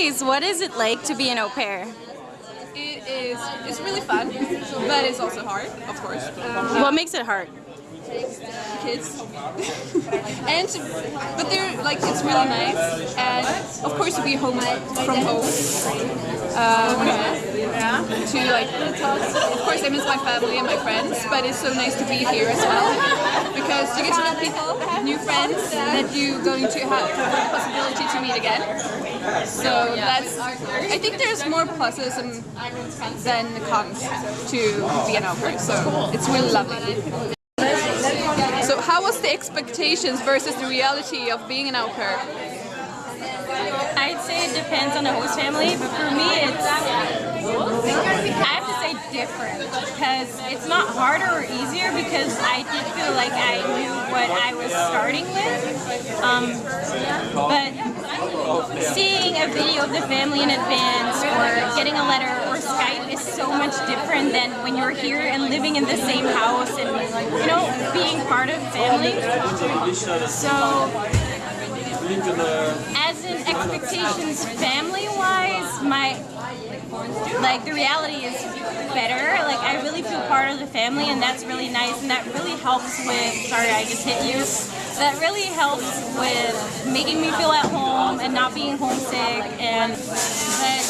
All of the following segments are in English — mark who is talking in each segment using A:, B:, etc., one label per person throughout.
A: Louise, what is it like to be an au pair?
B: It's really fun, but it's also hard, of course.
A: What makes it hard?
B: Kids, and but they're like it's really nice, and of course to be home from home. Yeah, to like of course I miss my family and my friends, but it's so nice to be here as well because you get to know people, new friends that you're going to have the possibility to meet again. So that's I think there's more pluses than cons to be an au pair. So it's really lovely. So how was the expectations versus the reality of being an au pair?
A: I'd say it depends on the host family, but for me it's, I have to say different, because it's not harder or easier because I did feel like I knew what I was starting with, but seeing a video of the family in advance or getting a letter or Skype is so much different than when you're here and living in the same house and, you know, being part of family. So as in expectations family-wise, the reality is better. Like I really feel part of the family, and that's really nice, and that really helps with, sorry I just hit you, that really helps with making me feel at home and not being homesick. And but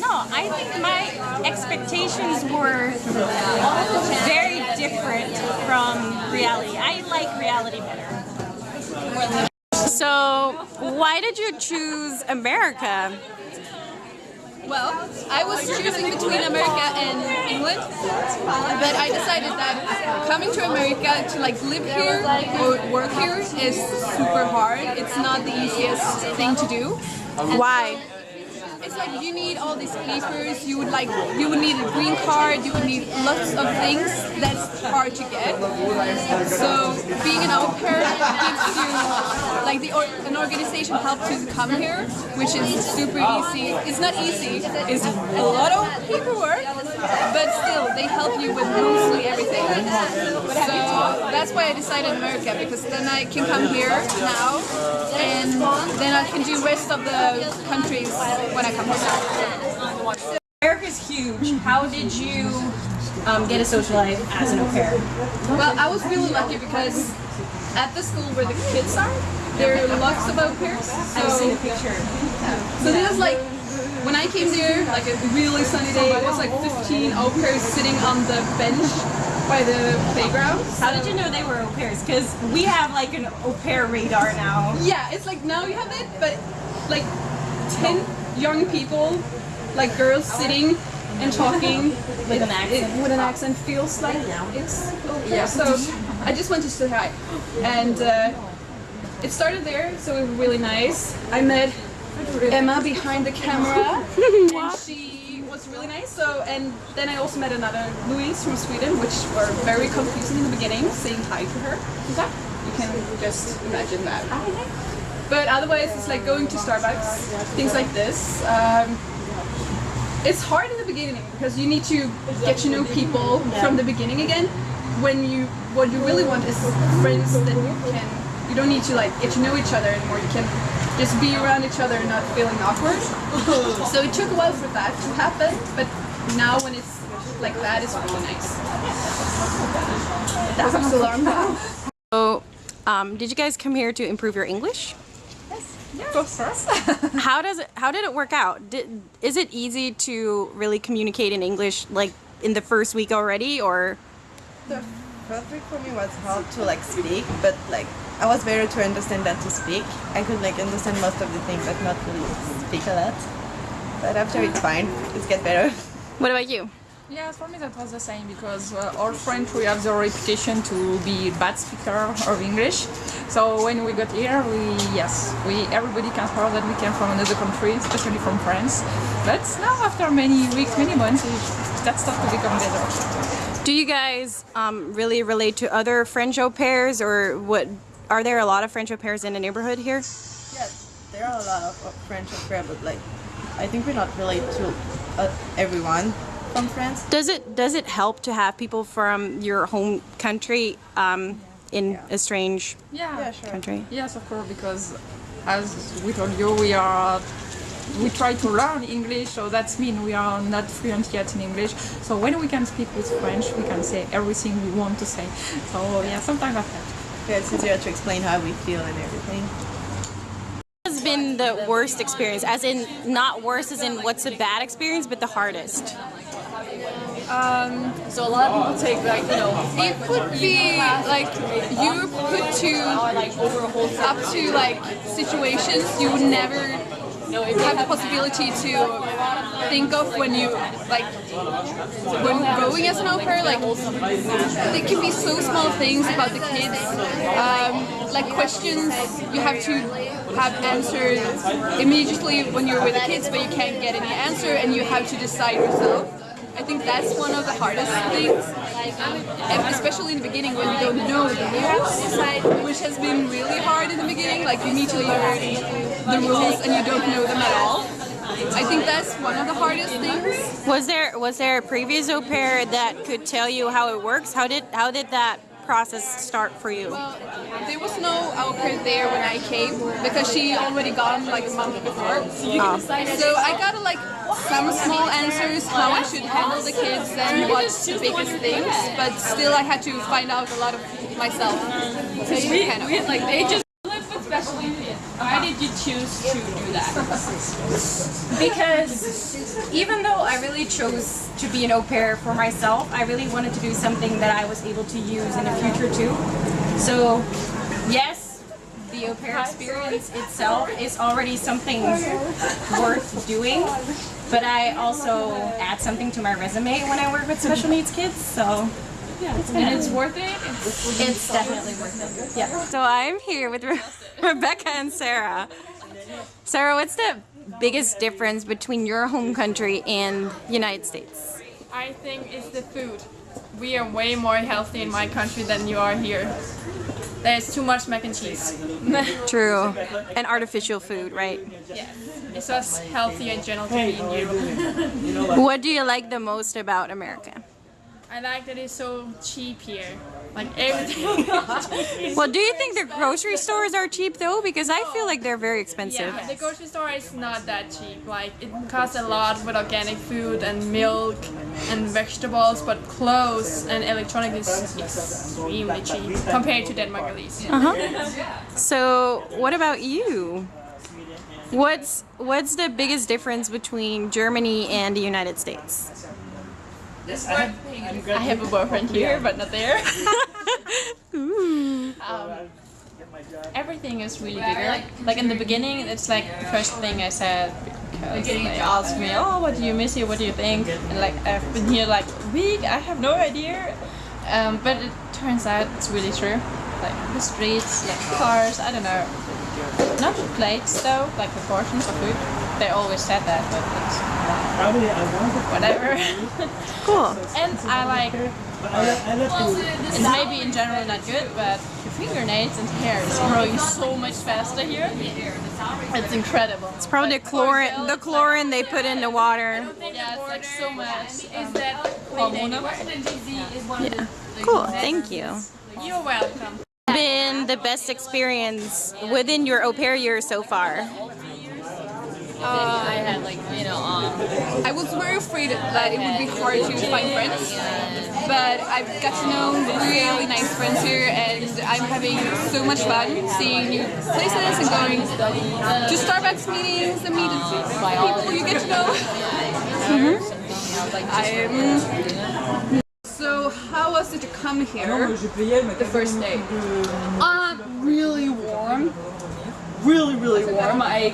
A: no, I think my expectations were very different from reality. I like reality better. So, why did you choose America?
B: Well, I was choosing between America and England, but I decided that coming to America to like live here or work here is super hard. It's not the easiest thing to do.
A: Why?
B: It's like you need all these papers, you would need a green card, you would need lots of things that's hard to get. So being an au pair gives you, like an organization helps you come here, which is super easy. It's not easy, it's a lot of paperwork, but still they help you with mostly everything. So that's why I decided America, because then I can come here now and then I can do rest of the countries when I come home.
A: America's huge. How did you get a social life as an au pair?
B: Well, I was really lucky because at the school where the kids are, there are lots of au pairs.
A: I've seen a picture.
B: So there's like, when I came there, like a really sunny day, it was like 15 au pairs sitting on the bench by the playground.
A: How did you know they were au pairs? Because we have like an au pair radar now.
B: Yeah, it's like now you have it, but like 10 young people, like girls sitting and talking
A: With an accent.
B: With an accent feels like it's yeah. So I just went to say hi, and it started there, so it was really nice. I met Emma behind the camera, and she was really nice. So, and then I also met another Louise from Sweden, which were very confusing in the beginning, saying hi to her. You can just imagine that. But otherwise, it's like going to Starbucks, things like this. It's hard in the beginning because you need to get to know people from the beginning again. What you really want is friends that you don't need to like get to know each other anymore. You can just be around each other and not feeling awkward. So it took a while for that to happen, but now when it's like that, it's really nice. That's the alarm bell.
A: So, did you guys come here to improve your English?
B: Of course.
A: How did it work out? Is it easy to really communicate in English like in the first week already, or?
C: The first week for me was hard to like speak, but like I was better to understand than to speak. I could like understand most of the things, but not really speak a lot. But after it's fine, it's get better.
A: What about you?
D: Yes, for me that was the same because our French, we have the reputation to be bad speaker of English. So when we got here, everybody can hear that we came from another country, especially from France. But now after many weeks, many months, that starts to become better.
A: Do you guys really relate to other French au pairs, or what? Are there a lot of French au pairs in the neighborhood here?
C: Yes, there are a lot of French au pair, but like I think we not relate to everyone from France.
A: Does it help to have people from your home country in a strange
D: Yeah,
C: sure.
A: country?
D: Yes, of course, because as we told you, we are we try to learn English, so that's mean we are not fluent yet in English. So when we can speak with French, we can say everything we want to say. So yeah, sometimes like that.
C: Yeah, it's easier to explain how we feel and everything.
A: What has been the worst experience? As in, not worst as in what's a bad experience, but the hardest.
B: So a lot of people take like, you know, it would be like you're put to up to like situations you would never have the possibility to think of when you like when going as an au pair. Like there can be so small things about the kids, like questions you have to have answered immediately when you're with the kids, but you can't get any answer and you have to decide yourself. I think that's one of the hardest things, and especially in the beginning when you don't know the rules, which has been really hard in the beginning. Like you need to learn the rules and you don't know them at all. I think that's one of the hardest things.
A: Was there a previous au pair that could tell you how it works? How did that process start for you?
B: Well, there was no au pair there when I came because she already gone like a month before. So I got like some small answers how I should handle the kids and what's the biggest things, but still I had to find out a lot of myself.
E: They just live with special needs. Why did you choose to do that?
A: Because even though I really chose to be an au pair for myself, I really wanted to do something that I was able to use in the future too. So yes, the au pair experience itself is already something worth doing, but I also add something to my resume when I work with special needs kids, so
E: And it's worth it?
A: it's definitely worth it. Yeah. So I'm here with Rebecca and Sarah. Sarah, what's the biggest difference between your home country and the United States?
E: I think it's the food. We are way more healthy in my country than you are here. There's too much mac and cheese.
A: True. And artificial food, right?
E: Yeah. It's just healthier in general to be in Europe.
A: What do you like the most about America?
E: I like that it's so cheap here. Like everything.
A: Well, do you think the grocery stores are cheap though? Because I feel like they're very expensive.
E: Yeah, the grocery store is not that cheap. Like it costs a lot with organic food and milk and vegetables, but clothes and electronics is extremely cheap compared to Denmark at least.
A: So, what about you? What's the biggest difference between Germany and the United States?
E: I have a boyfriend here, but not there. Everything is really bigger. Like in the beginning, it's like the first thing I said because they asked me, "Oh, what do you miss here? What do you think?" And like I've been here like a week. I have no idea, but it turns out it's really true. Like the streets, like cars. I don't know. Not the plates though, like the portions of food. They always said that, but it's whatever.
A: Cool.
E: And I like, it's maybe in general not good, but your fingernails and hair is growing so much faster here. It's incredible.
A: It's probably the chlorine they put in the water.
E: Yeah, it's like so much. Is that hormonal?
A: Yeah. Cool. Thank you.
E: You're welcome.
A: Been the best experience within your au pair year so far?
E: I had like,
B: I was very afraid that it would be hard to find friends, but I've got to know really nice friends here, and I'm having so much fun seeing new places and going to Starbucks meetings and meeting people you get to know. So how was it to come here the first day? Really warm. Really warm. I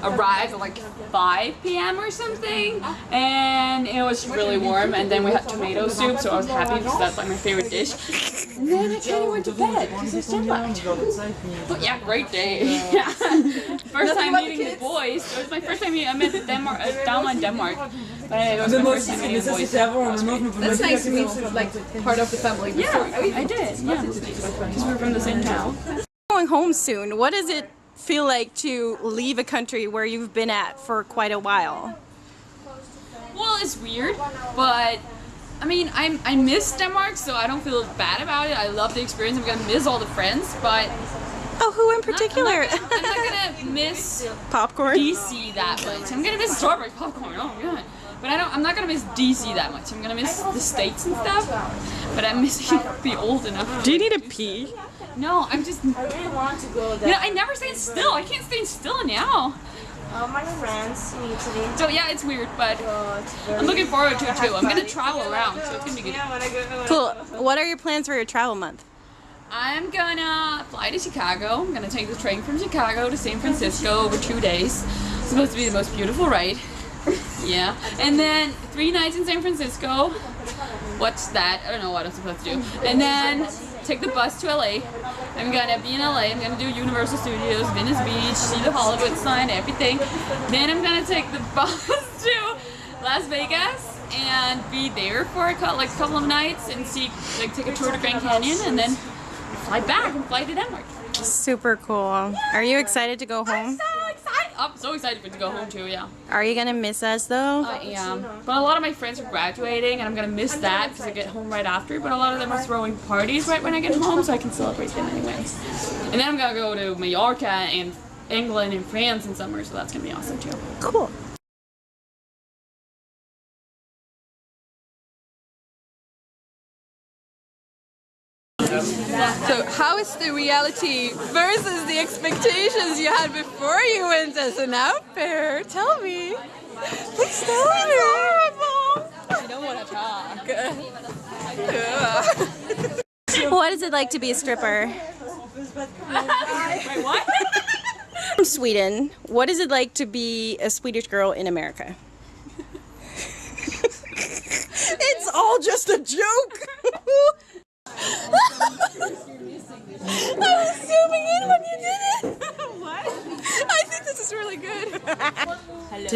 B: arrived at like 5 p.m. or something, and it was really warm, and then we had tomato soup, so I was happy because that's like my favorite dish. And then I kind of went to bed because I was jet lagged. But yeah, great day. Yeah. First time meeting the boys. It was my first time I met Denmark, Dalma in Denmark. But it was my first time meeting the boys. That's nice to meet like part of the family.
E: Yeah, I did. Yeah, because we're from the same town.
A: Going home soon. What does it feel like to leave a country where you've been at for quite a while?
E: Well, it's weird, but I mean, I miss Denmark, so I don't feel bad about it. I love the experience. I'm gonna miss all the friends, but
A: Oh, who in particular?
E: I'm not gonna miss
A: Popcorn.
E: DC that much. I'm gonna miss strawberry popcorn. Oh my god. But I'm not gonna miss DC that much. I'm gonna miss the States and stuff. But I'm missing be old enough.
A: Do you need a pee?
E: No, I'm just.
C: I really want to go there.
E: You know, I never stand still. I can't stand still now.
C: My friends in Italy.
E: So yeah, it's weird, but I'm looking forward to it too. I'm gonna travel around, so it's gonna be good.
A: Cool. What are your plans for your travel month?
E: I'm gonna fly to Chicago. I'm gonna take the train from Chicago to San Francisco over 2 days. It's supposed to be the most beautiful ride. Yeah. And then 3 nights in San Francisco. What's that? I don't know what I'm supposed to do. And then take the bus to LA. I'm gonna be in LA. I'm gonna do Universal Studios, Venice Beach, see the Hollywood sign, everything. Then I'm gonna take the bus to Las Vegas and be there for a couple of nights and take a tour to Grand Canyon and then fly back and fly to Denmark.
A: Super cool. Are you excited to go home?
E: I'm so excited to go home too, yeah.
A: Are you gonna miss us though?
E: I am. But a lot of my friends are graduating and I'm gonna miss that because I get home right after, but a lot of them are throwing parties right when I get home so I can celebrate them anyways. And then I'm gonna go to Mallorca and England and France in summer, so that's gonna be awesome too.
A: Cool.
B: So how is the reality versus the expectations you had before you went as an au pair? Tell me. Please tell me. I don't want to talk.
A: What is it like to be a stripper?
E: Wait, what?
A: From Sweden. What is it like to be a Swedish girl in America? It's all just a joke. I was zooming in when you did it.
B: What? I think this is really good.
A: Hello.